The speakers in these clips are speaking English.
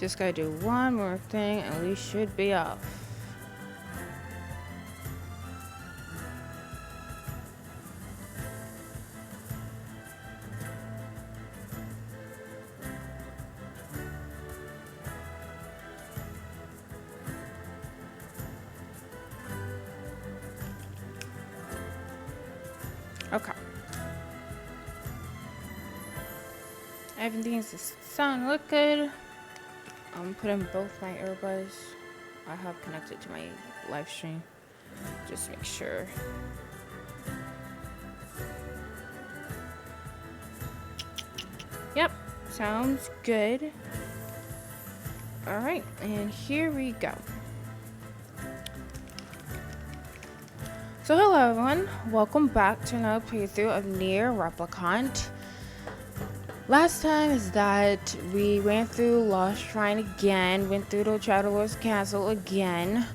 Just gotta do one more thing and we should be off. Okay. Everything's sound look good. I'm putting both my earbuds I have connected to my live stream. Just make sure. Yep, sounds good. Alright, and here we go. So hello everyone, welcome back to another playthrough of Nier Replicant. Last time is that we went through Lost Shrine again, went through the Traveler's Castle again,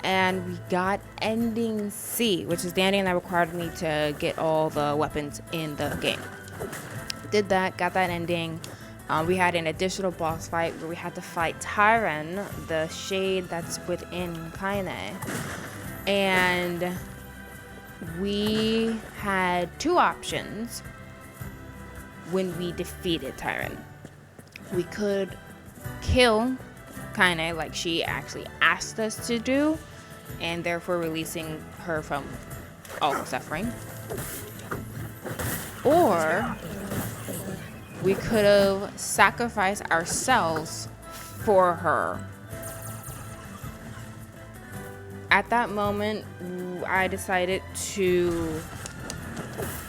and we got ending C, which is the ending that required me to get all the weapons in the game. Did that, got that ending. We had an additional boss fight where we had to fight Tyron, the shade that's within Kaine. And we had two options when we defeated Tyron. We could kill Kaine like she actually asked us to do, and therefore releasing her from all the suffering. Or we could have sacrificed ourselves for her. At that moment, I decided to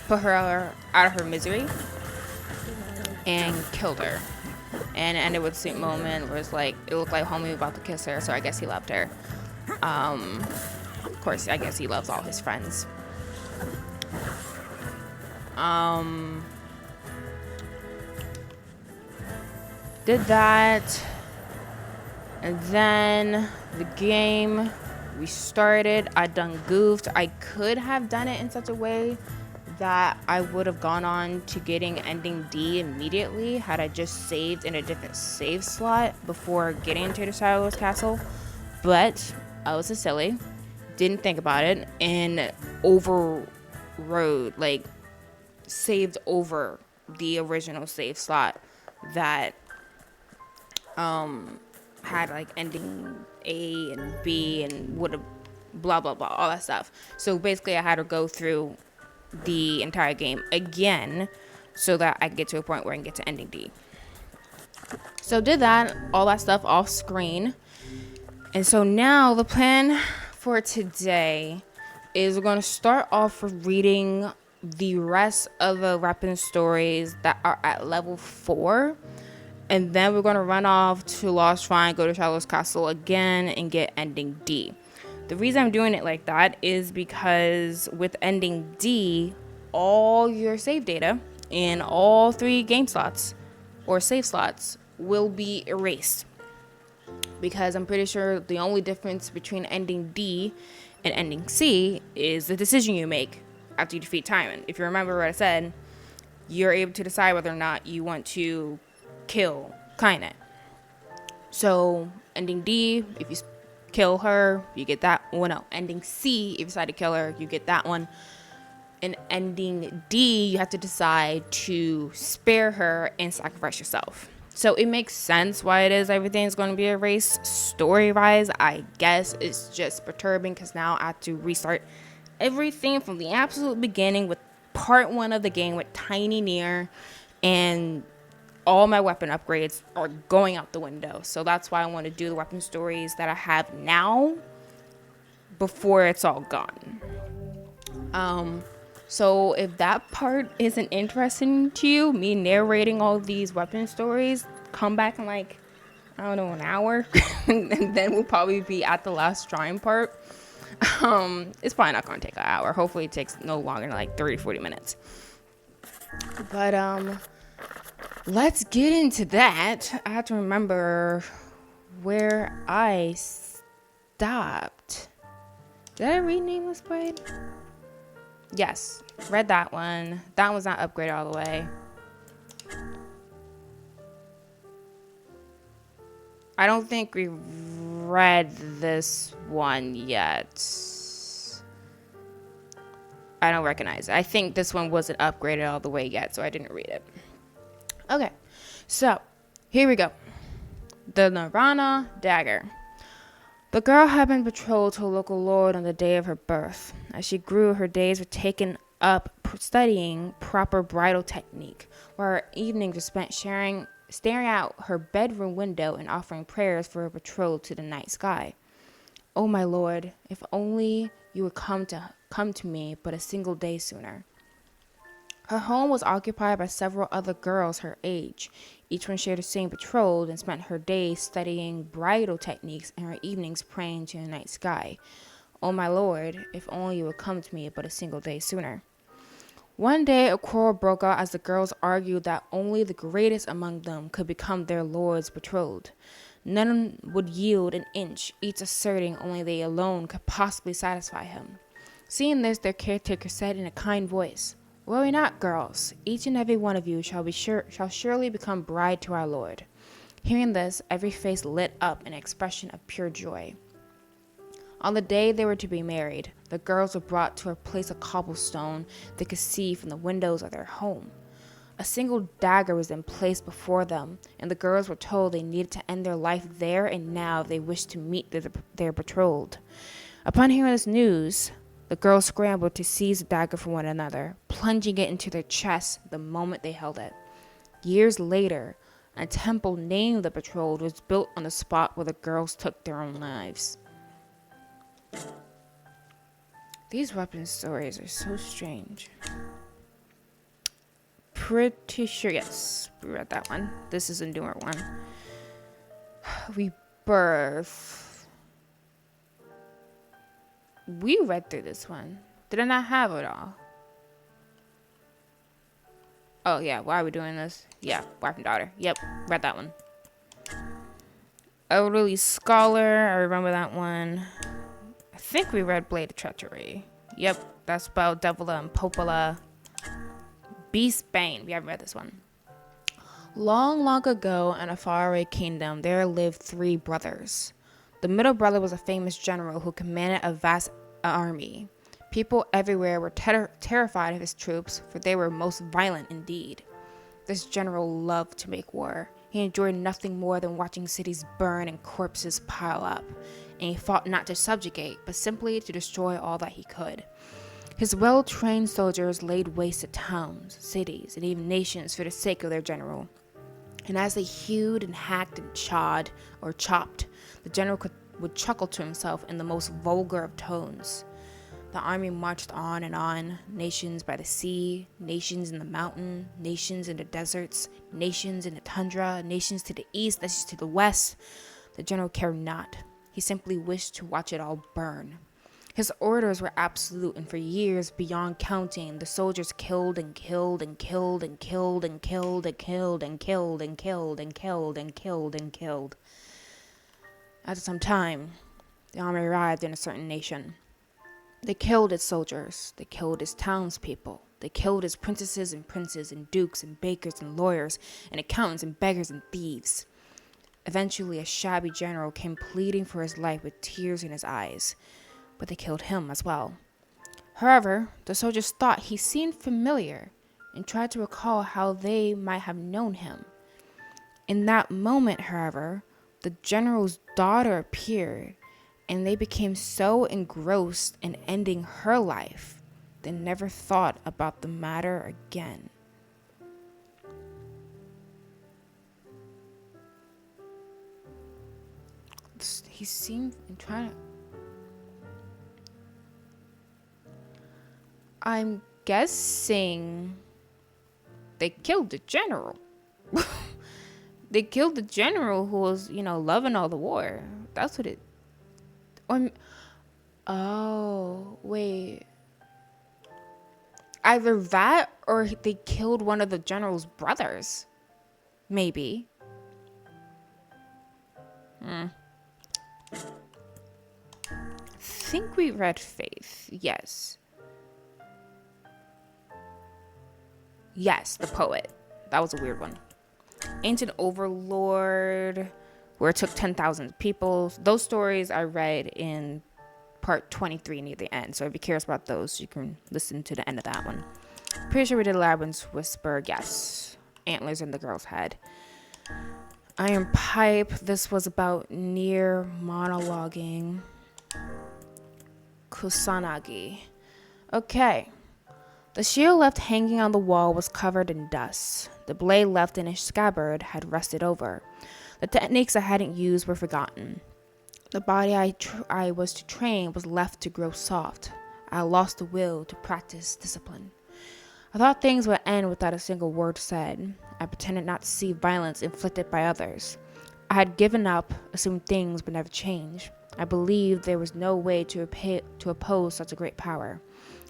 put her out of her misery and killed her. And it ended with a sweet moment where it's like, it looked like homie was about to kiss her, so I guess he loved her. Of course, I guess he loves all his friends. Did that, and then the game restarted. I done goofed. I could have done it in such a way that I would have gone on to getting ending D immediately had I just saved in a different save slot before getting into the Traveler's Castle, but I was a silly, didn't think about it, and overrode, like saved over the original save slot that had like ending A and B and would have blah blah blah, all that stuff. So basically I had to go through the entire game again so that I could get to a point where I can get to ending D. So did that, all that stuff off screen. And so now the plan for today is we're going to start off with reading the rest of the weapon stories that are at level 4. And then we're going to run off to Lost Shrine, go to Traveler's Castle again, and get ending D. The reason I'm doing it like that is because with ending D, all your save data in all 3 game slots or save slots will be erased. Because I'm pretty sure the only difference between ending D and ending C is the decision you make after you defeat Tyron. If you remember what I said, you're able to decide whether or not you want to kill Kaine. So ending D, if you kill her, you get that one. No, ending C, if you decide to kill her, you get that one. And ending D, you have to decide to spare her and sacrifice yourself. So it makes sense why it is everything's going to be erased story-wise. I guess it's just perturbing because now I have to restart everything from the absolute beginning with part 1 of the game with tiny Nier, and all my weapon upgrades are going out the window. So that's why I want to do the weapon stories that I have now before it's all gone. So if that part isn't interesting to you, me narrating all these weapon stories, come back in like, I don't know, an hour. And then we'll probably be at the last shrine part. It's probably not going to take an hour. Hopefully it takes no longer than like 30-40 minutes. But let's get into that. I have to remember where I stopped. Did I read Nameless Blade? Yes, read that one. That one's not upgraded all the way. I don't think we read this one yet. I don't recognize it. I think this one wasn't upgraded all the way yet, so I didn't read it. Okay, so here we go. The Nirvana Dagger. The girl had been betrothed to a local lord on the day of her birth. As she grew, her days were taken up studying proper bridal technique, while her evenings were spent staring out her bedroom window and offering prayers for her betrothed to the night sky. Oh my lord, if only you would come to me but a single day sooner. Her home was occupied by several other girls her age. Each one shared the same betrothed and spent her days studying bridal techniques and her evenings praying to the night sky. Oh my lord, if only you would come to me but a single day sooner. One day, a quarrel broke out as the girls argued that only the greatest among them could become their lord's betrothed. None would yield an inch, each asserting only they alone could possibly satisfy him. Seeing this, their caretaker said in a kind voice, "Worry not, girls. Each and every one of you shall surely become bride to our Lord." Hearing this, every face lit up in an expression of pure joy. On the day they were to be married, the girls were brought to a place of cobblestone they could see from the windows of their home. A single dagger was then placed before them, and the girls were told they needed to end their life there and now if they wished to meet their betrothed. Upon hearing this news, the girls scrambled to seize the dagger from one another, plunging it into their chests the moment they held it. Years later, a temple named the betrothed was built on the spot where the girls took their own lives. These weapon stories are so strange. Pretty sure, yes, we read that one. This is a newer one. Rebirth. We read through this one. Did I not have it all? Oh, yeah, why are we doing this? Yeah, wife and daughter. Yep, read that one. Elderly Scholar, I remember that one. I think we read Blade of Treachery. Yep, that's about Devila and Popola. Beast Bane, we haven't read this one. Long, long ago in a faraway kingdom, there lived 3 brothers. The middle brother was a famous general who commanded a vast army. People everywhere were terrified of his troops, for they were most violent indeed. This general loved to make war. He enjoyed nothing more than watching cities burn and corpses pile up, and he fought not to subjugate, but simply to destroy all that he could. His well-trained soldiers laid waste to towns, cities, and even nations for the sake of their general. And as they hewed and hacked and chawed or chopped, the general would chuckle to himself in the most vulgar of tones. The army marched on, nations by the sea, nations in the mountain, nations in the deserts, nations in the tundra, nations to the east, nations to the west. The general cared not. He simply wished to watch it all burn. His orders were absolute, and for years beyond counting, the soldiers killed and killed and killed and killed and killed and killed and killed and killed and killed and killed and killed. After some time, the army arrived in a certain nation. They killed its soldiers, they killed its townspeople, they killed its princesses and princes and dukes and bakers and lawyers and accountants and beggars and thieves. Eventually, a shabby general came pleading for his life with tears in his eyes, but they killed him as well. However, the soldiers thought he seemed familiar and tried to recall how they might have known him. In that moment, however, the general's daughter appeared, and they became so engrossed in ending her life, they never thought about the matter again. He seemed trying to... I'm guessing they killed the general. They killed the general who was, loving all the war. That's what it... Oh, wait. Either that or they killed one of the general's brothers. Maybe. I think we read Faith. Yes. Yes, the poet. That was a weird one. Ancient Overlord. where it took 10,000 people. Those stories I read in part 23 near the end. So if you're curious about those, you can listen to the end of that one. Pretty sure we did Labyrinth's Whisper. Yes. Antlers in the girl's head. Iron Pipe. This was about Nier monologuing. Kusanagi. Okay. The shield left hanging on the wall was covered in dust. The blade left in its scabbard had rusted over. The techniques I hadn't used were forgotten. The body I was to train was left to grow soft. I lost the will to practice discipline. I thought things would end without a single word said. I pretended not to see violence inflicted by others. I had given up, assumed things would never change. I believed there was no way to oppose such a great power.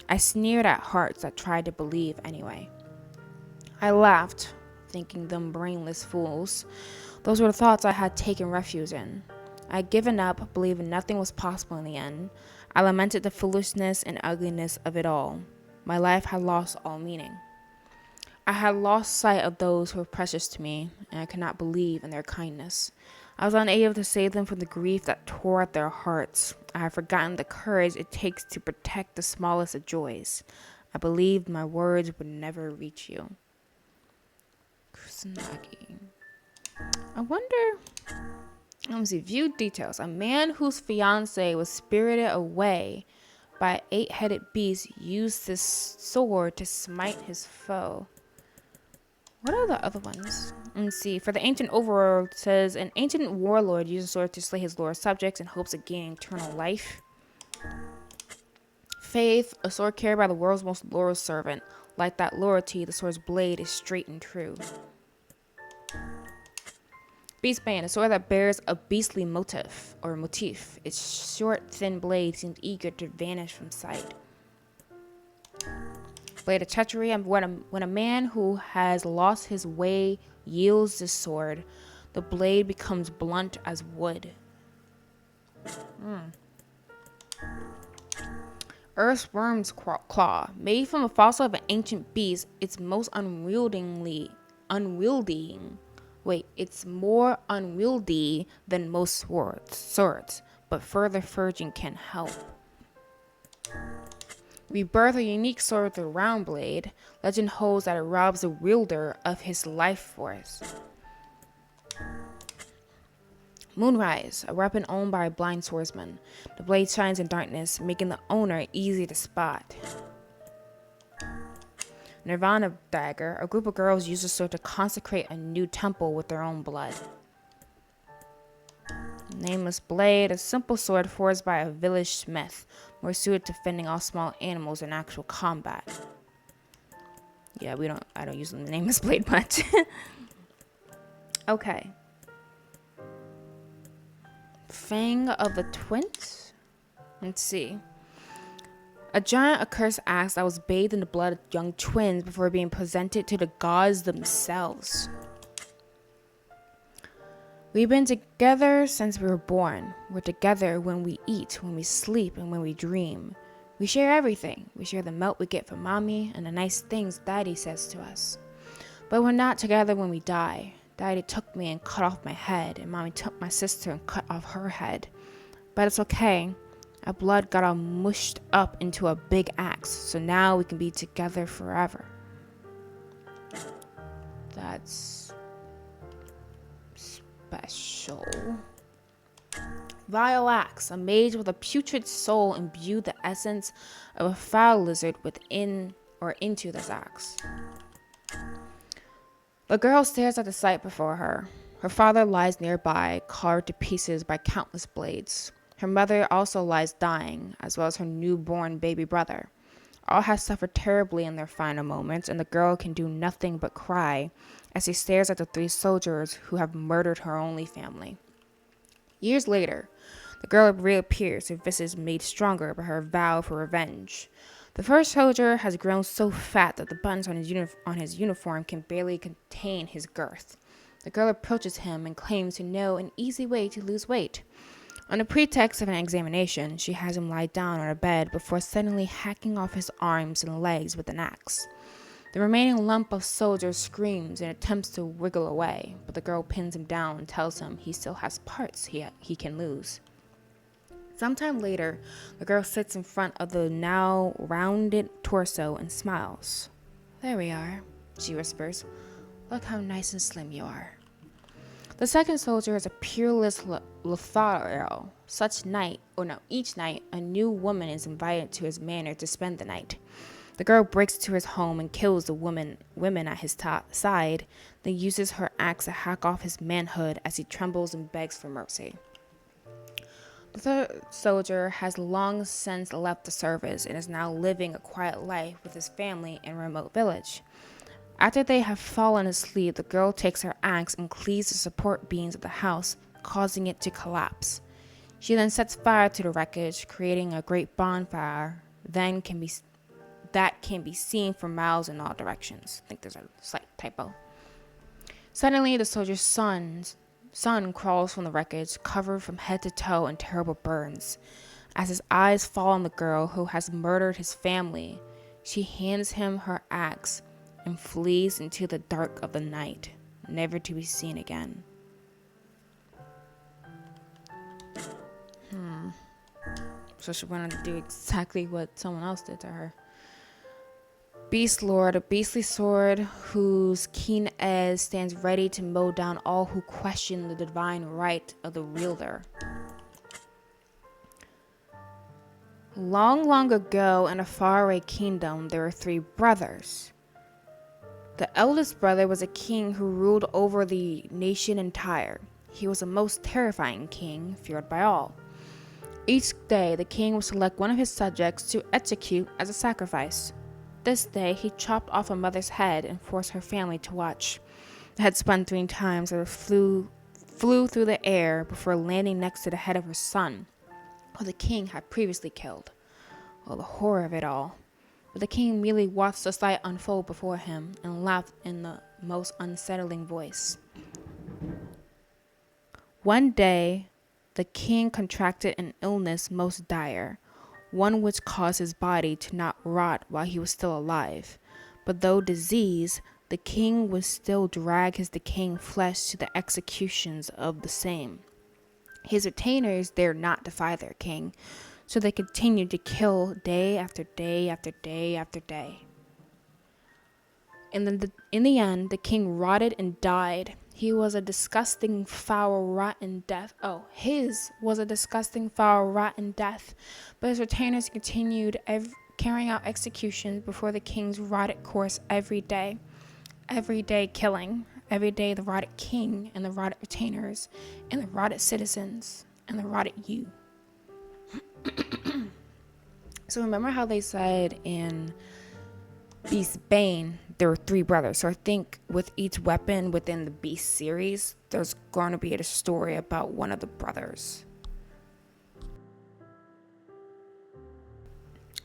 I sneered at hearts that tried to believe anyway. I laughed, thinking them brainless fools. Those were the thoughts I had taken refuge in. I had given up, believing nothing was possible in the end. I lamented the foolishness and ugliness of it all. My life had lost all meaning. I had lost sight of those who were precious to me, and I could not believe in their kindness. I was unable to save them from the grief that tore at their hearts. I had forgotten the courage it takes to protect the smallest of joys. I believed my words would never reach you. Kusanagi. I wonder... Let me see. View details. A man whose fiancée was spirited away by an 8-headed beast used his sword to smite his foe. What are the other ones? Let's see. For the ancient overworld, it says an ancient warlord used a sword to slay his loyal subjects in hopes of gaining eternal life. Faith, a sword carried by the world's most loyal servant. Like that loyalty, the sword's blade is straight and true. Beastbane, a sword that bears a beastly motif. Its short, thin blade seems eager to vanish from sight. Blade of treachery, and when a man who has lost his way yields his sword, the blade becomes blunt as wood. Earth's worm's claw, made from a fossil of an ancient beast, it's more unwieldy than most swords, but further forging can help. Rebirth, a unique sword with a round blade. Legend holds that it robs the wielder of his life force. Moonrise, a weapon owned by a blind swordsman. The blade shines in darkness, making the owner easy to spot. Nirvana dagger, a group of girls use the sword to consecrate a new temple with their own blood. Nameless blade, a simple sword forged by a village smith, more suited to fending off small animals in actual combat. Yeah, I don't use the nameless blade much. Okay. Fang of the Twins? Let's see. A giant accursed axe that was bathed in the blood of young twins before being presented to the gods themselves. We've been together since we were born. We're together when we eat, when we sleep, and when we dream. We share everything. We share the milk we get from mommy and the nice things daddy says to us. But we're not together when we die. Daddy took me and cut off my head, and mommy took my sister and cut off her head. But it's okay. Our blood got all mushed up into a big axe, so now we can be together forever. That's special. Vile axe, a mage with a putrid soul imbued the essence of a foul lizard within or into this axe. The girl stares at the sight before her. Her father lies nearby, carved to pieces by countless blades. Her mother also lies dying, as well as her newborn baby brother. All have suffered terribly in their final moments, and the girl can do nothing but cry as she stares at the 3 soldiers who have murdered her only family. Years later, the girl reappears, her visage made stronger by her vow for revenge. The first soldier has grown so fat that the buttons on his uniform can barely contain his girth. The girl approaches him and claims to know an easy way to lose weight. On the pretext of an examination, she has him lie down on a bed before suddenly hacking off his arms and legs with an axe. The remaining lump of soldier screams and attempts to wriggle away, but the girl pins him down and tells him he still has parts he can lose. Sometime later, the girl sits in front of the now rounded torso and smiles. "There we are," she whispers. "Look how nice and slim you are." The second soldier is a peerless Lothario. Each night, a new woman is invited to his manor to spend the night. The girl breaks to his home and kills the women at his side, then uses her axe to hack off his manhood as he trembles and begs for mercy. The third soldier has long since left the service and is now living a quiet life with his family in a remote village. After they have fallen asleep, the girl takes her axe and cleaves the support beams of the house, causing it to collapse. She then sets fire to the wreckage, creating a great bonfire that can be seen for miles in all directions. I think there's a slight typo. Suddenly, the soldier's son crawls from the wreckage, covered from head to toe in terrible burns. As his eyes fall on the girl who has murdered his family, she hands him her axe and flees into the dark of the night, never to be seen again. So she wanted to do exactly what someone else did to her. Beast Lord, a beastly sword whose keen edge stands ready to mow down all who question the divine right of the wielder. Long, long ago, in a faraway kingdom, there were 3 brothers. The eldest brother was a king who ruled over the nation entire. He was a most terrifying king, feared by all. Each day, the king would select one of his subjects to execute as a sacrifice. This day, he chopped off a mother's head and forced her family to watch. The head spun 3 times and flew through the air before landing next to the head of her son, who the king had previously killed. Oh, the horror of it all. But the king merely watched the sight unfold before him and laughed in the most unsettling voice. One day, the king contracted an illness most dire, one which caused his body to not rot while he was still alive. But though diseased, the king would still drag his decaying flesh to the executions of the same. His retainers dared not defy their king, so they continued to kill day after day after day after day. In the end, the king rotted and died. His was a disgusting, foul, rotten death. But his retainers continued carrying out executions before the king's rotted corpse every day. Every day killing. Every day the rotted king and the rotted retainers and the rotted citizens and the rotted you. So remember how they said in Beast Bane there were 3 brothers. So I think with each weapon within the Beast series, there's going to be a story about one of the brothers.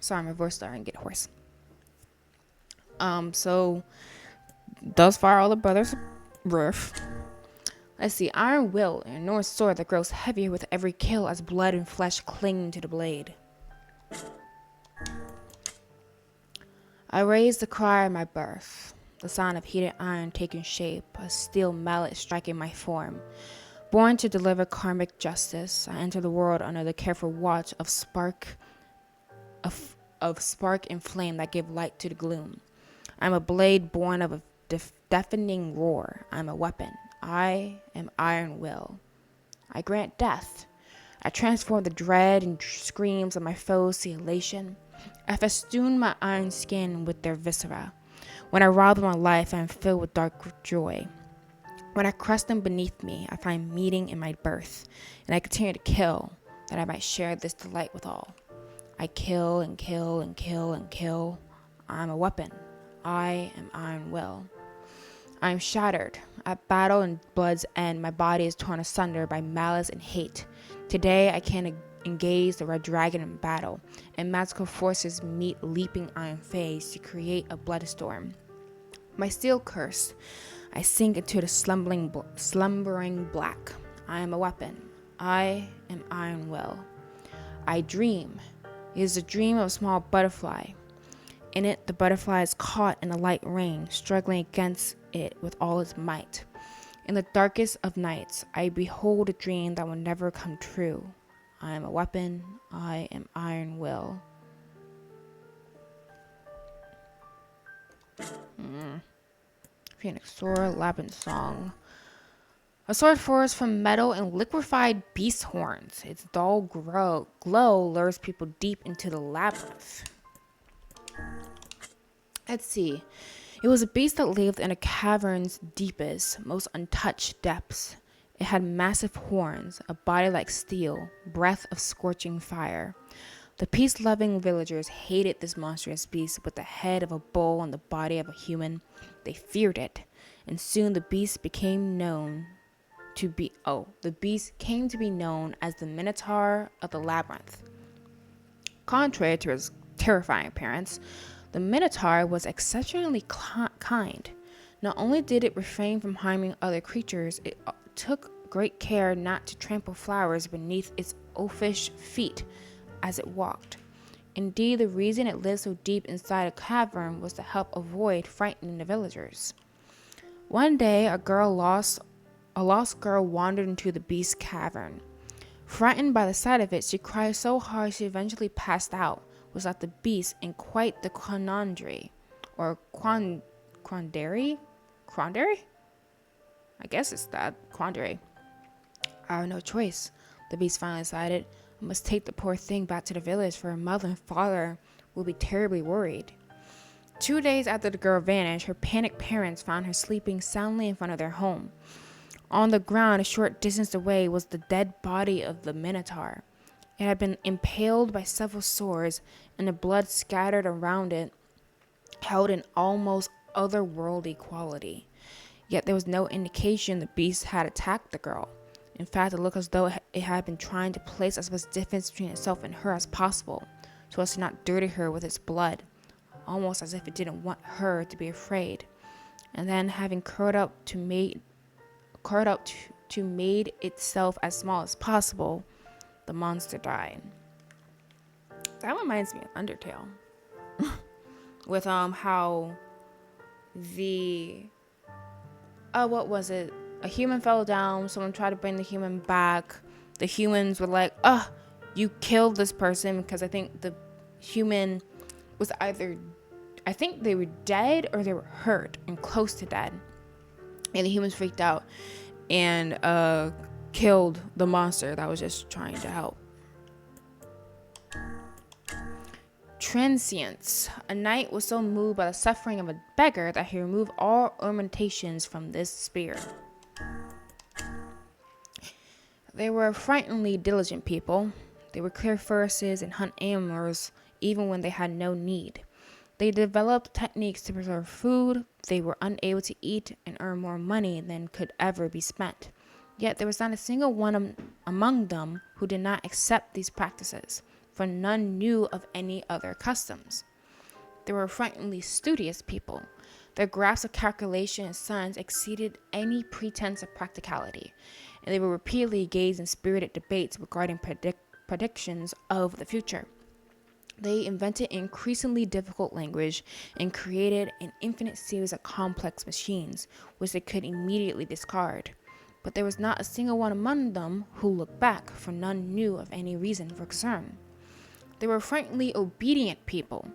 Sorry, my voice starting to get hoarse. So thus far all the brothers rough. Let's see, Iron Will, a Norse sword that grows heavier with every kill as blood and flesh cling to the blade. I raised the cry of my birth, the sound of heated iron taking shape, a steel mallet striking my form. Born to deliver karmic justice, I enter the world under the careful watch of spark and flame that give light to the gloom. I'm a blade born of a deafening roar. I'm a weapon. I am Iron Will. I grant death. I transform the dread and screams of my foes to elation. I festoon my iron skin with their viscera. When I rob them of life, I am filled with dark joy. When I crush them beneath me, I find meaning in my birth, and I continue to kill, that I might share this delight with all. I kill and kill and kill and kill. I am a weapon. I am Iron Will. I am shattered. At battle and blood's end, my body is torn asunder by malice and hate. Today, I can engage the red dragon in battle, and magical forces meet leaping iron phase to create a blood storm. My steel curse, I sink into the slumbering black. I am a weapon. I am Iron Will. I dream. It is the dream of a small butterfly. In it, the butterfly is caught in a light rain, struggling against it with all its might. In the darkest of nights, I behold a dream that will never come true. I am a weapon. I am iron will. Phoenix sword, labyrinth song. A sword forged from metal and liquefied beast horns. Its dull glow lures people deep into the labyrinth. Let's see. It was a beast that lived in a cavern's deepest, most untouched depths. It had massive horns, a body like steel, breath of scorching fire. The peace-loving villagers hated this monstrous beast with the head of a bull and the body of a human. They feared it, and soon the beast came to be known as the Minotaur of the Labyrinth. Contrary to his terrifying appearance, the Minotaur was exceptionally kind. Not only did it refrain from harming other creatures, it took great care not to trample flowers beneath its oafish feet as it walked. Indeed, the reason it lived so deep inside a cavern was to help avoid frightening the villagers. One day, a lost girl wandered into the beast's cavern. Frightened by the sight of it, she cried so hard she eventually passed out, was like the beast in quite the quandary, or quandary? I guess it's that, quandary. I have no choice, the beast finally decided. I must take the poor thing back to the village, for her mother and father will be terribly worried. 2 days after the girl vanished, her panicked parents found her sleeping soundly in front of their home. On the ground a short distance away was the dead body of the Minotaur. It had been impaled by several swords, and the blood scattered around it held an almost otherworldly quality. Yet there was no indication the beast had attacked the girl. In fact, it looked as though it had been trying to place as much distance between itself and her as possible, so as to not dirty her with its blood, almost as if it didn't want her to be afraid. And then, having curled up to made itself as small as possible, the monster died. That reminds me of Undertale. With how the what was it? A human fell down, someone tried to bring the human back. The humans were like, you killed this person, because I think the human was I think they were dead or they were hurt and close to dead. And the humans freaked out and killed the monster that was just trying to help. Transience. A knight was so moved by the suffering of a beggar that he removed all ornamentations from this spear. They were frighteningly diligent people. They would clear forests and hunt animals even when they had no need. They developed techniques to preserve food. They were unable to eat and earn more money than could ever be spent. Yet there was not a single one among them who did not accept these practices, for none knew of any other customs. They were frighteningly studious people. Their grasp of calculation and science exceeded any pretense of practicality, and they would repeatedly engage in spirited debates regarding predictions of the future. They invented an increasingly difficult language and created an infinite series of complex machines, which they could immediately discard. But there was not a single one among them who looked back, for none knew of any reason for concern. They were frighteningly obedient people.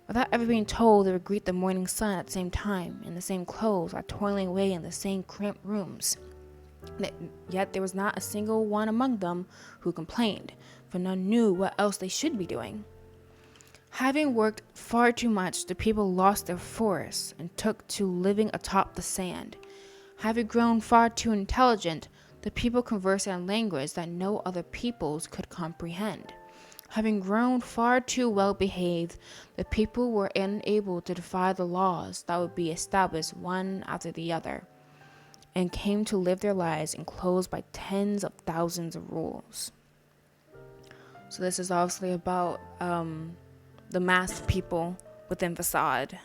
Without ever being told, they would greet the morning sun at the same time, in the same clothes, while toiling away in the same cramped rooms. Yet there was not a single one among them who complained, for none knew what else they should be doing. Having worked far too much, the people lost their forests and took to living atop the sand. Having grown far too intelligent, the people conversed in a language that no other peoples could comprehend. Having grown far too well behaved, the people were unable to defy the laws that would be established one after the other, and came to live their lives enclosed by tens of thousands of rules. So this is obviously about the masked people within Facade.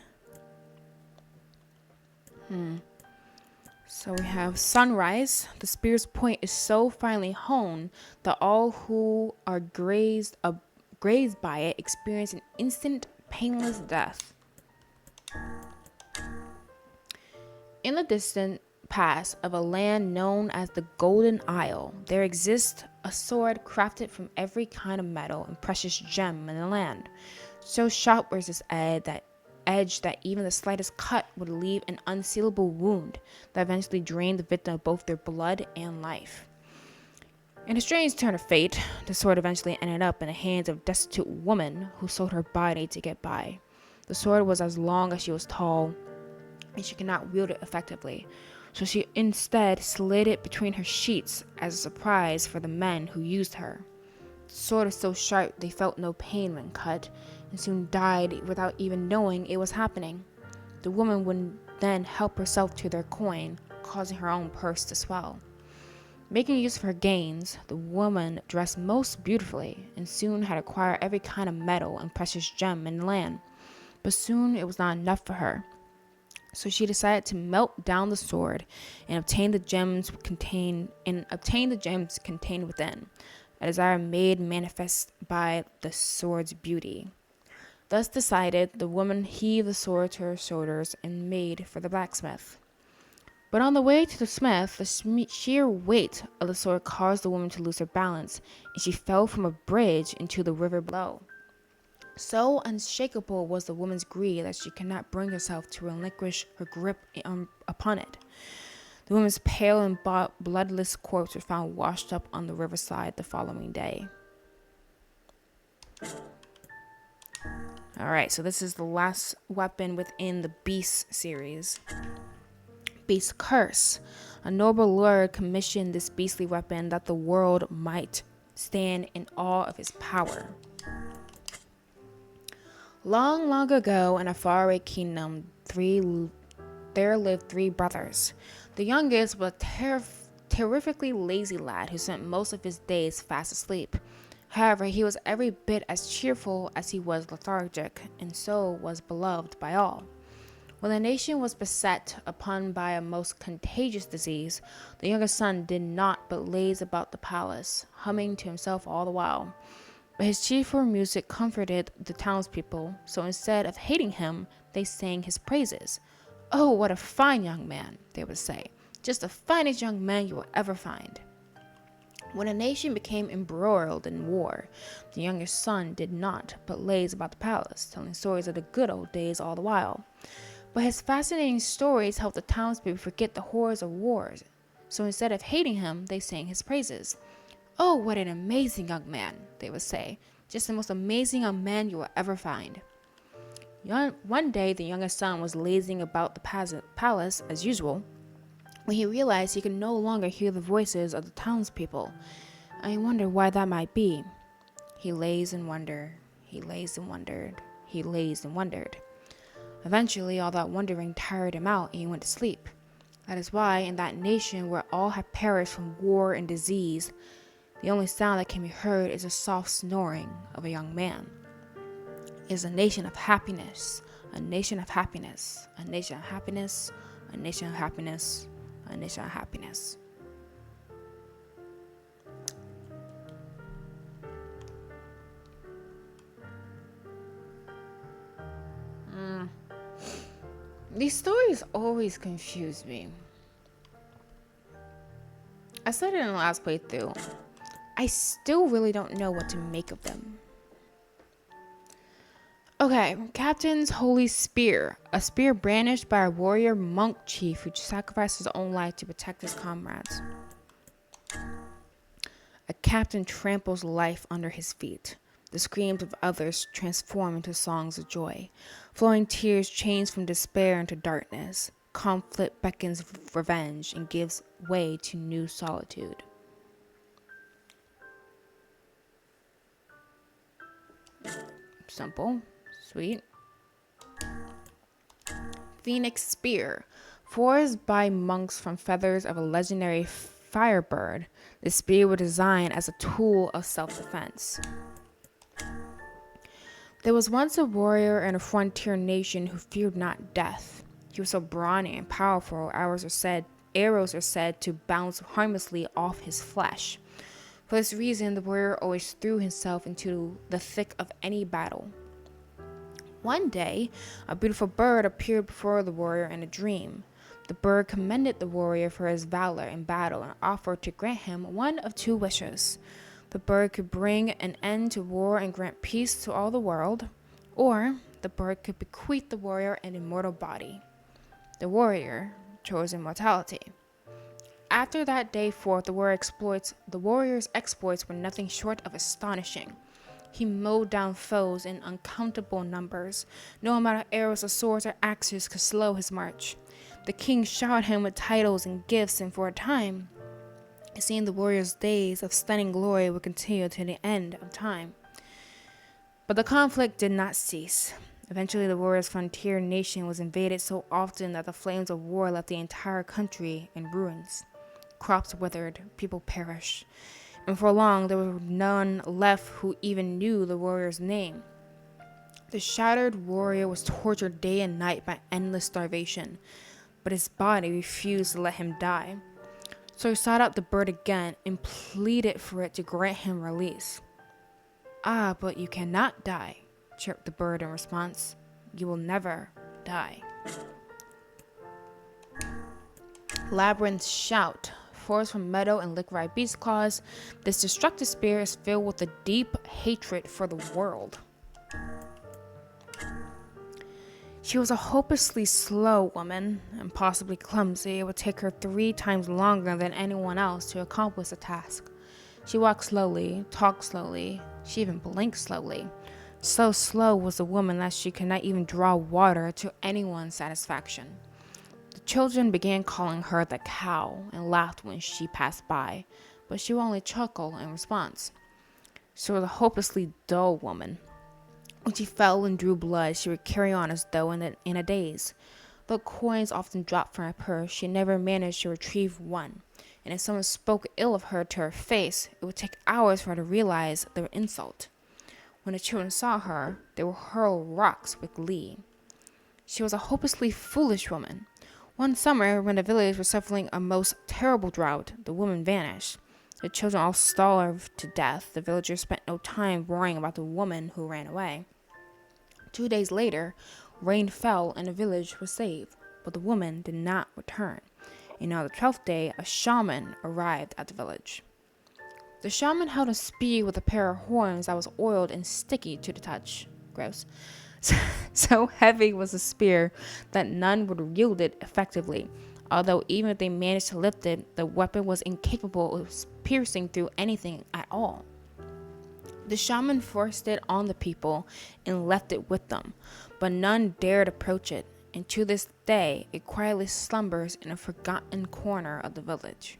So we have Sunrise. The spear's point is so finely honed that all who are grazed by it experience an instant, painless death. In the distant past of a land known as the Golden Isle, there exists a sword crafted from every kind of metal and precious gem in the land. So sharp was this edge that even the slightest cut would leave an unsealable wound that eventually drained the victim of both their blood and life. In a strange turn of fate, the sword eventually ended up in the hands of a destitute woman who sold her body to get by. The sword was as long as she was tall, and she could not wield it effectively, so she instead slid it between her sheets as a surprise for the men who used her. The sword was so sharp they felt no pain when cut, and soon died without even knowing it was happening. The woman would then help herself to their coin, causing her own purse to swell. Making use of her gains, the woman dressed most beautifully, and soon had acquired every kind of metal and precious gem in the land. But soon it was not enough for her. So she decided to melt down the sword and obtain the gems contained within, a desire made manifest by the sword's beauty. Thus decided, the woman heaved the sword to her shoulders and made for the blacksmith. But on the way to the smith, the sheer weight of the sword caused the woman to lose her balance, and she fell from a bridge into the river below. So unshakable was the woman's greed that she could not bring herself to relinquish her grip upon it. The woman's pale and bloodless corpse was found washed up on the riverside the following day. Alright, so this is the last weapon within the Beast series. Beast Curse. A noble lord commissioned this beastly weapon that the world might stand in awe of his power. Long, long ago, in a faraway kingdom, there lived 3 brothers. The youngest was a terrifically lazy lad who spent most of his days fast asleep. However, he was every bit as cheerful as he was lethargic, and so was beloved by all. When the nation was beset upon by a most contagious disease, the youngest son did naught but laze about the palace, humming to himself all the while. But his cheerful music comforted the townspeople, so instead of hating him, they sang his praises. "Oh, what a fine young man," they would say. "Just the finest young man you will ever find." When a nation became embroiled in war, the youngest son did not but laze about the palace, telling stories of the good old days all the while. But his fascinating stories helped the townspeople forget the horrors of wars, so instead of hating him, they sang his praises. "Oh, what an amazing young man," they would say. "Just the most amazing young man you will ever find." One day, the youngest son was lazing about the palace as usual, when he realized he could no longer hear the voices of the townspeople. And he wondered why that might be. He lazed and wondered. He lazed and wondered. He lazed and wondered. Eventually, all that wondering tired him out, and he went to sleep. That is why, in that nation where all have perished from war and disease, the only sound that can be heard is the soft snoring of a young man. It is a nation of happiness, a nation of happiness, a nation of happiness, a nation of happiness, a nation of happiness. These stories always confuse me. I said it in the last playthrough. I still really don't know what to make of them. Okay, Captain's Holy Spear. A spear brandished by a warrior monk chief who sacrificed his own life to protect his comrades. A captain tramples life under his feet. The screams of others transform into songs of joy. Flowing tears change from despair into darkness. Conflict beckons revenge and gives way to new solitude. Simple. Sweet. Phoenix Spear. Forged by monks from feathers of a legendary firebird, the spear was designed as a tool of self-defense. There was once a warrior in a frontier nation who feared not death. He was so brawny and powerful, arrows are said to bounce harmlessly off his flesh. For this reason, the warrior always threw himself into the thick of any battle. One day, a beautiful bird appeared before the warrior in a dream. The bird commended the warrior for his valor in battle and offered to grant him one of two wishes. The bird could bring an end to war and grant peace to all the world, or the bird could bequeath the warrior an immortal body. The warrior chose immortality. After that day forth, the warrior's exploits were nothing short of astonishing. He mowed down foes in uncountable numbers. No amount of arrows or swords or axes could slow his march. The king showered him with titles and gifts, and for a time, it seemed the warrior's days of stunning glory would continue to the end of time. But the conflict did not cease. Eventually, the warrior's frontier nation was invaded so often that the flames of war left the entire country in ruins. Crops withered, people perished, and for long there were none left who even knew the warrior's name. The shattered warrior was tortured day and night by endless starvation, but his body refused to let him die. So he sought out the bird again and pleaded for it to grant him release. "Ah, but you cannot die," chirped the bird in response. "You will never die." Labyrinths shout. Forged from metal and liquid beast claws, this destructive spirit is filled with a deep hatred for the world. She was a hopelessly slow woman, and possibly clumsy. It would take her 3 times longer than anyone else to accomplish the task. She walked slowly, talked slowly, she even blinked slowly. So slow was the woman that she could not even draw water to anyone's satisfaction. The children began calling her the cow and laughed when she passed by, but she would only chuckle in response. She was a hopelessly dull woman. When she fell and drew blood, she would carry on as though in a daze. Though coins often dropped from her purse, she never managed to retrieve one, and if someone spoke ill of her to her face, it would take hours for her to realize their insult. When the children saw her, they would hurl rocks with glee. She was a hopelessly foolish woman. One summer, when the village was suffering a most terrible drought, the woman vanished. The children all starved to death. The villagers spent no time worrying about the woman who ran away. 2 days later, rain fell and the village was saved, but the woman did not return. And on the 12th day, a shaman arrived at the village. The shaman held a spear with a pair of horns that was oiled and sticky to the touch. Gross. So heavy was the spear that none would wield it effectively. Although even if they managed to lift it, the weapon was incapable of piercing through anything at all. The shaman forced it on the people and left it with them, but none dared approach it, and to this day it quietly slumbers in a forgotten corner of the village.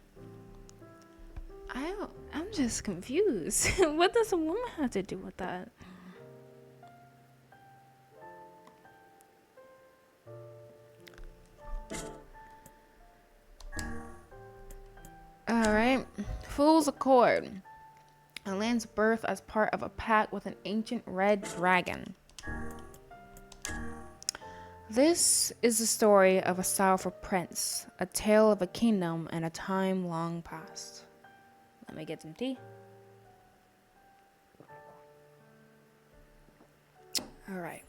I'm just confused. What does a woman have to do with that? Alright, Fool's Accord. A land's birth as part of a pact with an ancient red dragon. This is the story of a sorrowful prince, a tale of a kingdom and a time long past. Let me get some tea. Alright.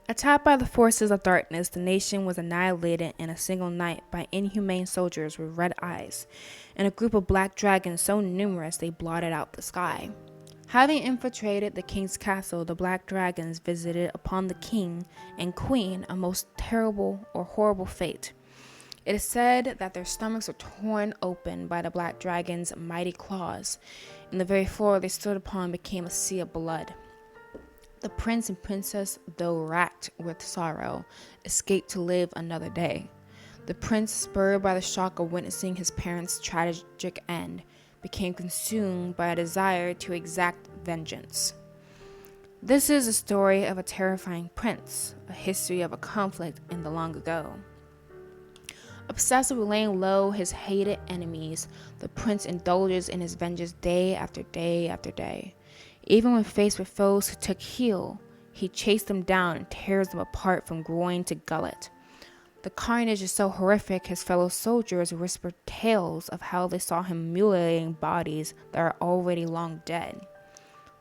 Attacked by the forces of darkness, the nation was annihilated in a single night by inhumane soldiers with red eyes, and a group of black dragons so numerous they blotted out the sky. Having infiltrated the king's castle, the black dragons visited upon the king and queen a most terrible or horrible fate. It is said that their stomachs were torn open by the black dragon's mighty claws, and the very floor they stood upon became a sea of blood. The prince and princess, though racked with sorrow, escaped to live another day. The prince, spurred by the shock of witnessing his parents' tragic end, became consumed by a desire to exact vengeance. This is a story of a terrifying prince, a history of a conflict in the long ago. Obsessed with laying low his hated enemies, the prince indulges in his vengeance day after day after day. Even when faced with foes who took heel, he chased them down and tears them apart from groin to gullet. The carnage is so horrific, his fellow soldiers whisper tales of how they saw him mutilating bodies that are already long dead.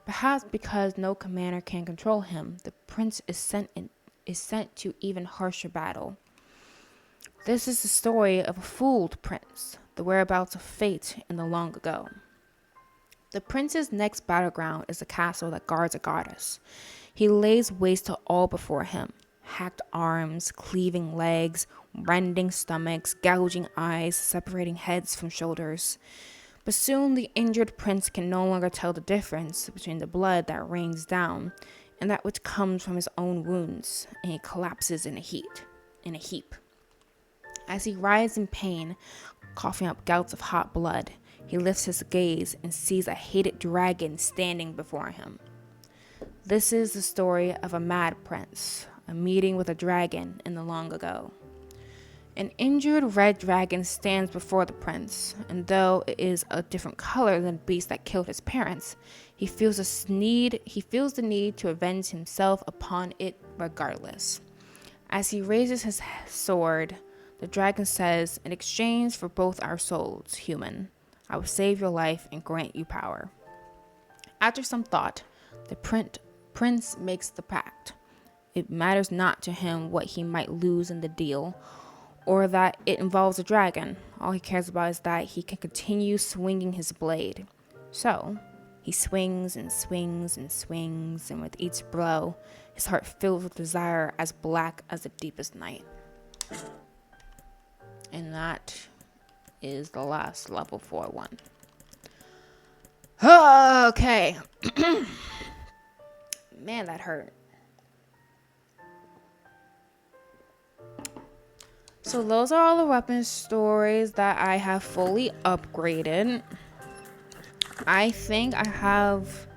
Perhaps because no commander can control him, the prince is sent to even harsher battle. This is the story of a fooled prince, the whereabouts of fate in the long ago. The prince's next battleground is a castle that guards a goddess. He lays waste to all before him, hacked arms, cleaving legs, rending stomachs, gouging eyes, separating heads from shoulders. But soon the injured prince can no longer tell the difference between the blood that rains down and that which comes from his own wounds, and he collapses in a heap. As he writhes in pain, coughing up gouts of hot blood, he lifts his gaze and sees a hated dragon standing before him. This is the story of a mad prince, a meeting with a dragon in the long ago. An injured red dragon stands before the prince, and though it is a different color than the beast that killed his parents, he feels the need to avenge himself upon it regardless. As he raises his sword, the dragon says, "In exchange for both our souls, human, I will save your life and grant you power." After some thought, the prince makes the pact. It matters not to him what he might lose in the deal, or that it involves a dragon. All he cares about is that he can continue swinging his blade. So, he swings and swings and swings, and with each blow, his heart fills with desire as black as the deepest night. And that is the last level 4 one. Okay. Man, that hurt. So those are all the weapon stories that I have fully upgraded. I think I have,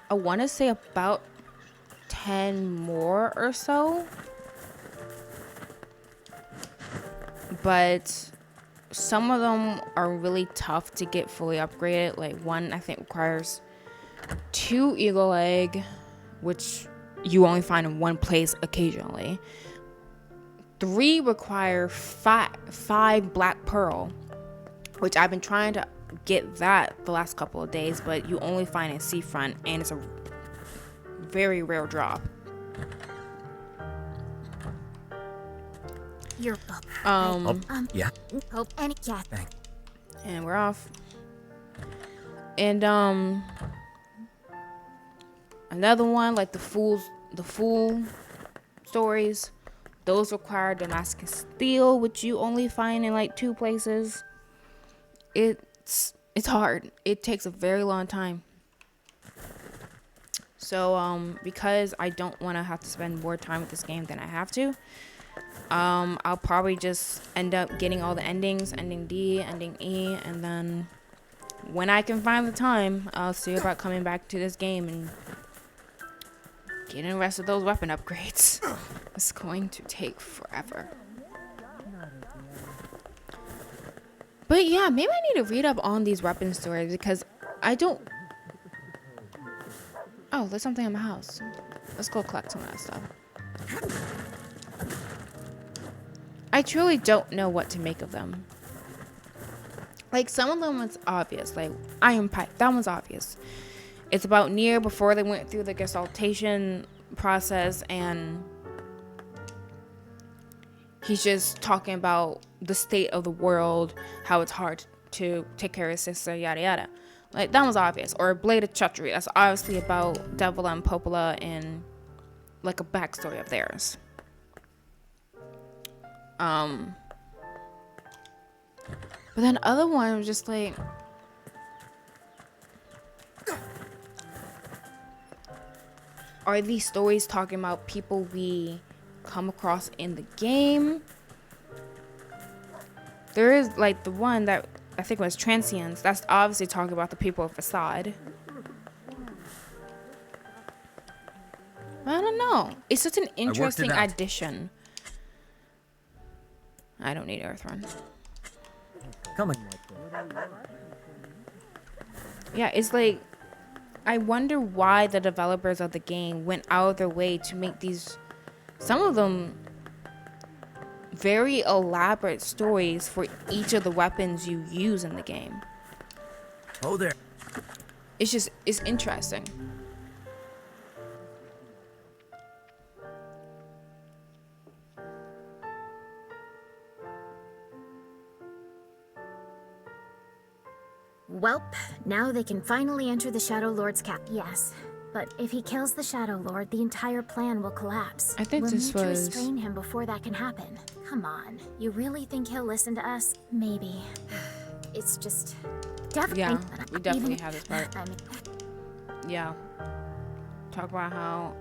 I want to say about 10 more or so. But some of them are really tough to get fully upgraded. Like one I think requires 2 eagle egg, which you only find in one place occasionally. 3 require 5 black pearl, which I've been trying to get that the last couple of days, but you only find it seafront, and it's a very rare drop. You're yeah. Hope any cat. Thanks. And we're off. And another one like the fool stories. Those require Damascus steel, which you only find in like 2 places. It's hard. It takes a very long time. So because I don't want to have to spend more time with this game than I have to, I'll probably just end up getting all the endings, ending D, ending E, and then when I can find the time, I'll see about coming back to this game and getting the rest of those weapon upgrades. It's going to take forever. But yeah, maybe I need to read up on these weapon stories because I don't... Oh, there's something in my house. Let's go collect some of that stuff. I truly don't know what to make of them. Like, some of them it's obvious. Like, Iron Pipe, that one's obvious. It's about Nier before they went through the gestaltation process, and he's just talking about the state of the world, how it's hard to take care of his sister, yada yada. Like, that was obvious. Or Blade of Treachery, that's obviously about Devil and Popola and like a backstory of theirs. But then other one was just like, are these stories talking about people we come across in the game? There is like the one that I think was Transients. That's obviously talking about the people of Facade. I don't know. It's such an interesting addition. I don't need Earthrun. Come on. Yeah, it's like, I wonder why the developers of the game went out of their way to make these, some of them, very elaborate stories for each of the weapons you use in the game. Oh, there. It's interesting. Welp, now they can finally enter the Shadow Lord's cap. Yes, but if he kills the Shadow Lord, the entire plan will collapse. I think we'll this need to was... restrain him before that can happen. Come on, you really think he'll listen to us? Maybe. It's just... definitely... Yeah, we definitely even, have this part. I mean... Yeah. Talk about how...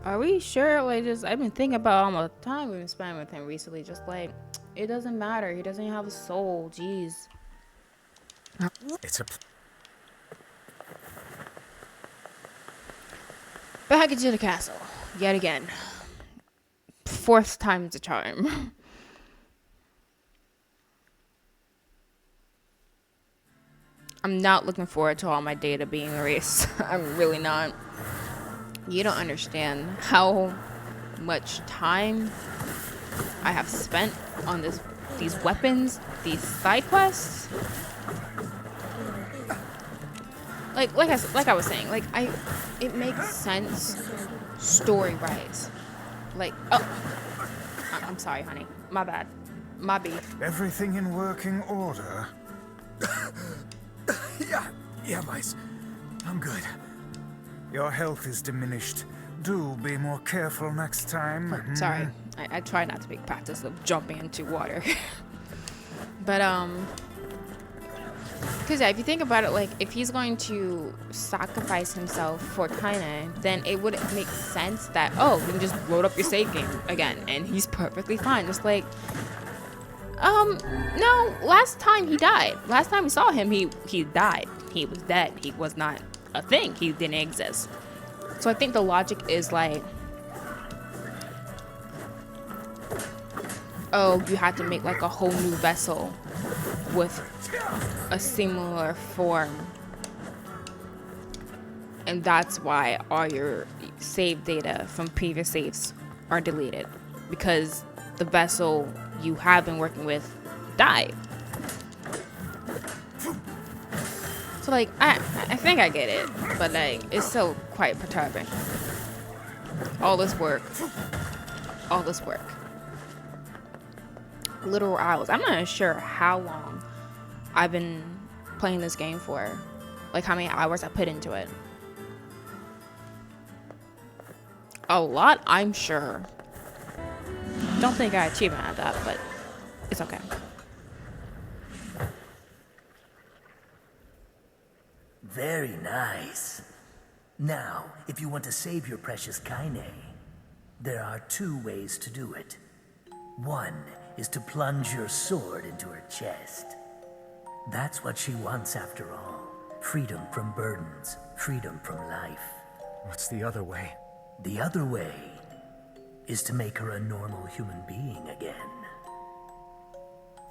Are we sure? Like, just... I've been thinking about all the time we've been spending with him recently. Just like, it doesn't matter. He doesn't have a soul. Jeez. It's a... Back into the castle. Yet again. Fourth time's a charm. I'm not looking forward to all my data being erased. I'm really not. You don't understand how much time I have spent on these weapons, these side quests. Like I was saying, like it makes sense story-wise. Like, I'm sorry, honey. My bad. My beef. Everything in working order? Yeah, Vice. I'm good. Your health is diminished. Do be more careful next time. Sorry. I try not to make practice of jumping into water. But, because if you think about it, like, if he's going to sacrifice himself for Kaine, then it would make sense that, oh, you can just load up your save game again, and he's perfectly fine. Just like, no, last time he died. Last time we saw him, he died. He was dead. He was not a thing. He didn't exist. So I think the logic is like, oh, you have to make like a whole new vessel with a similar form. And that's why all your save data from previous saves are deleted. Because the vessel you have been working with died. So like, I think I get it. But like, it's still quite perturbing. All this work. All this work. Literal hours. I'm not sure how long I've been playing this game for. Like how many hours I put into it. A lot, I'm sure. Don't think I achievement at that, but it's okay. Very nice. Now, if you want to save your precious Kaine, there are two ways to do it. One is to plunge your sword into her chest. That's what she wants after all. Freedom from burdens, freedom from life. What's the other way? The other way is to make her a normal human being again.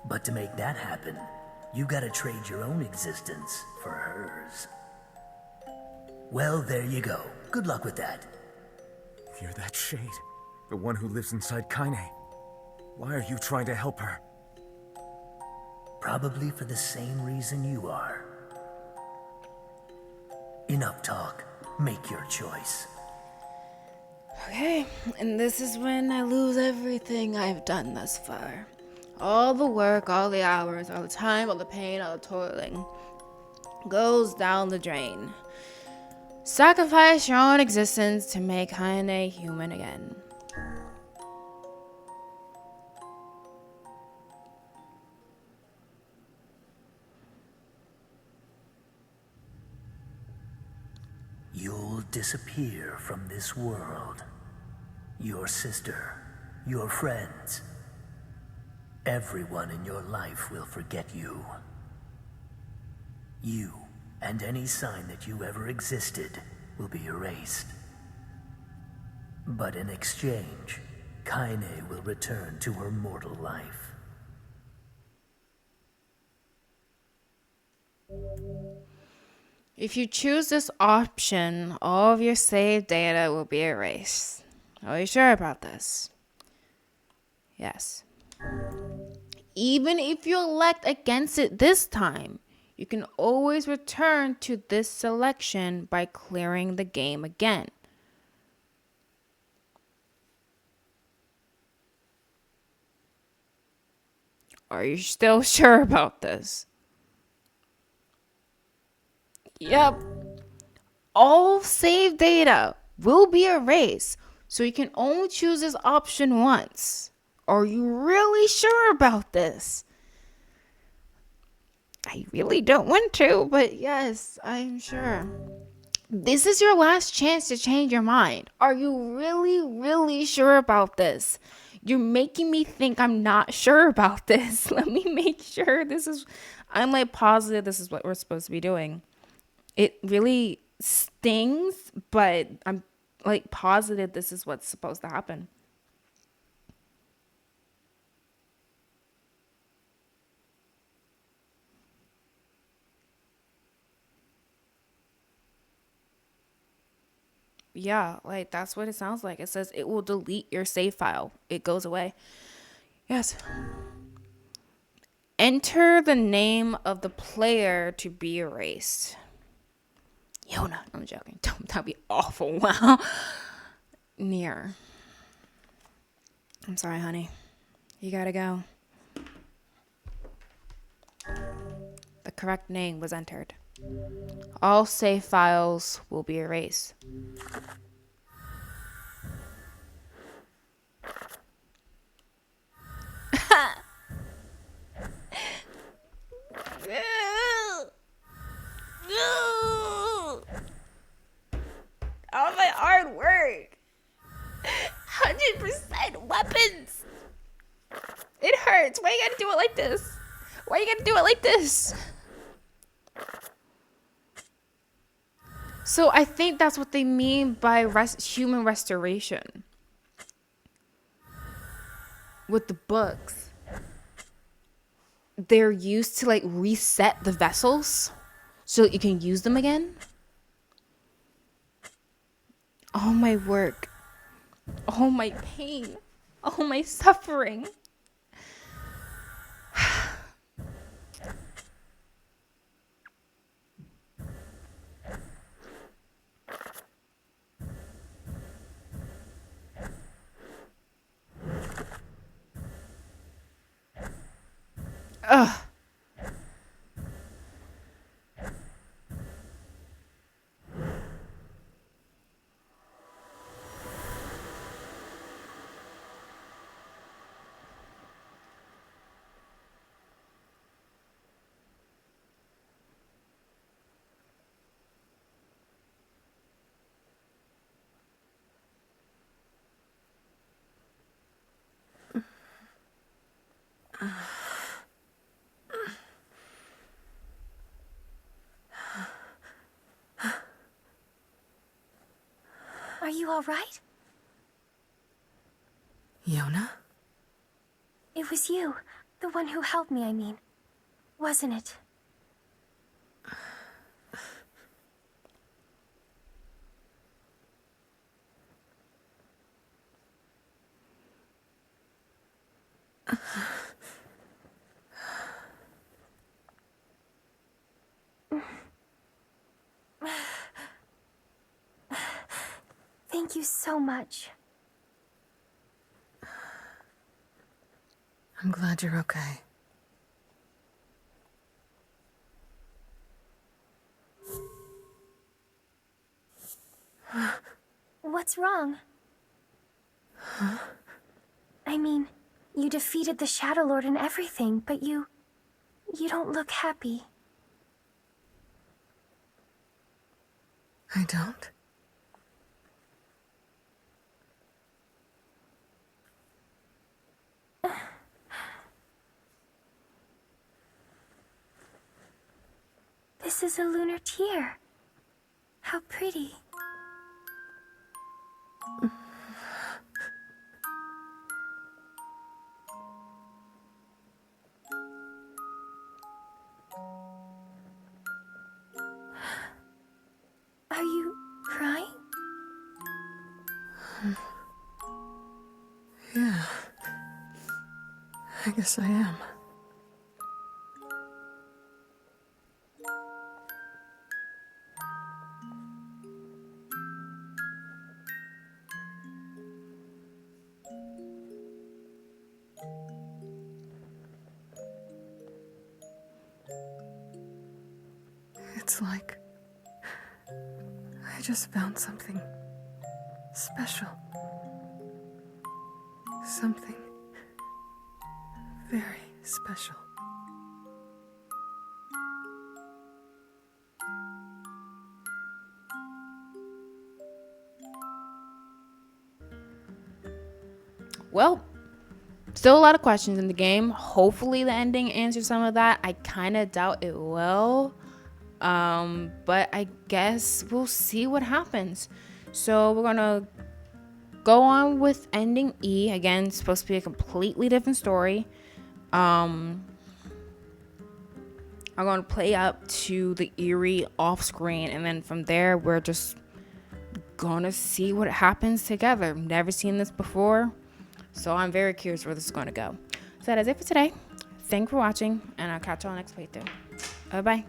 But to make that happen, you gotta trade your own existence for hers. Well, there you go. Good luck with that. You're that shade. The one who lives inside Kaine. Why are you trying to help her? Probably for the same reason you are. Enough talk. Make your choice. Okay, and this is when I lose everything I've done thus far. All the work, all the hours, all the time, all the pain, all the toiling goes down the drain. Sacrifice your own existence to make Kaine human again. You'll disappear from this world. Your sister, your friends, everyone in your life will forget you. You and any sign that you ever existed will be erased. But in exchange, Kaine will return to her mortal life. If you choose this option, all of your saved data will be erased. Are you sure about this? Yes. Even if you elect against it this time, you can always return to this selection by clearing the game again. Are you still sure about this? Yep. All save data will be erased, so you can only choose this option once. Are you really sure about this? I really don't want to, but yes, I'm sure. This is your last chance to change your mind. Are you really, really sure about this? You're making me think I'm not sure about this. Let me make sure I'm like positive this is what we're supposed to be doing. It really stings, but I'm like positive this is what's supposed to happen. Yeah, like that's what it sounds like. It says it will delete your save file. It goes away. Yes. Enter the name of the player to be erased. Yona. I'm joking. That'd be awful. Wow. Nier. I'm sorry, honey. You gotta go. The correct name was entered. All save files will be erased. All my hard work. 100% weapons. It hurts. Why you gotta do it like this? Why you gotta do it like this? So I think that's what they mean by human restoration. With the books, they're used to like reset the vessels so that you can use them again. All my work, all my pain, all my suffering. Ugh. Are you all right? Yona? It was you. The one who helped me, I mean. Wasn't it? Thank you so much. I'm glad you're okay. What's wrong? Huh? I mean, you defeated the Shadow Lord and everything, but you don't look happy. I don't? This is a lunar tear. How pretty. Are you crying? Yeah. I guess I am. It's like just found something special. Something very special. Well, still a lot of questions in the game. Hopefully the ending answers some of that. I kind of doubt it will. But I guess we'll see what happens. So we're gonna go on with ending E. Again, it's supposed to be a completely different story. I'm gonna play up to the eerie off screen, and then from there we're just gonna see what happens together. Never seen this before, so I'm very curious where this is gonna go. So that is it for today. Thanks for watching, and I'll catch y'all next playthrough. Bye bye.